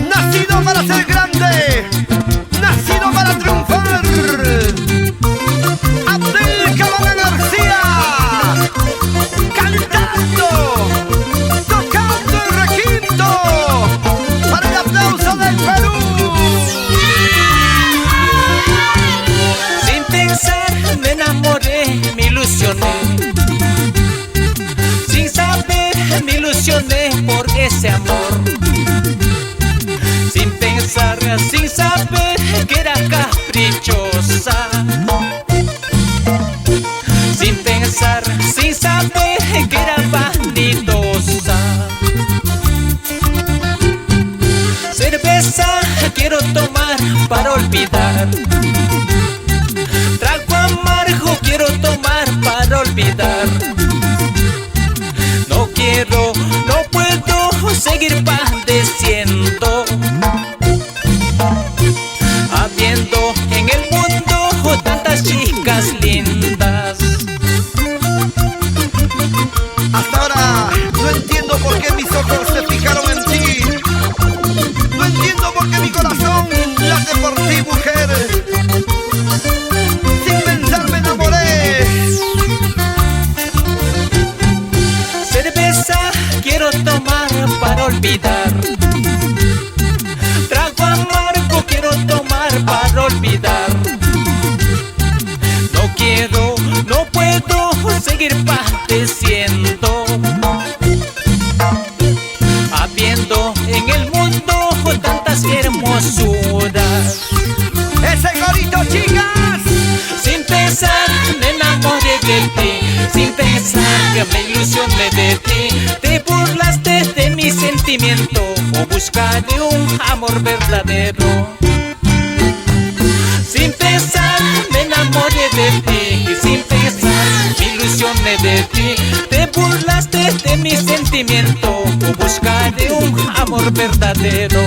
Nacido para ser grande, nacido para triunfar, Abdelkader García, cantando, tocando el requinto, para el aplauso del Perú. Sin pensar me enamoré, me ilusioné. Sin saber me ilusioné por ese amor. Sin pensar, sin saber que era caprichosa. Sin pensar, sin saber que era vanidosa. Cerveza quiero tomar para olvidar. Trago amargo quiero tomar para olvidar. No quiero, no puedo seguir padeciendo, habiendo en el mundo tantas chicas lindas. Hasta ahora no entiendo por qué mis ojos se fijaron en ti. No entiendo por qué mi corazón late por ti, mujer. Sin pensar me enamoré. Cerveza quiero tomar para olvidar. Trago amargo quiero tomar para olvidar. No quiero, no puedo seguir padeciendo, habiendo en el mundo tantas hermosuras. ¡Ese corito, chicas! Sin pensar me enamoré de ti. Sin pensar que me ilusioné de ti. Te burlaste de mi sentimiento o buscaré un amor verdadero. Sin pensar me enamoré de ti. Sin pensar me ilusioné de ti. Te burlaste de mi sentimiento o buscaré un amor verdadero.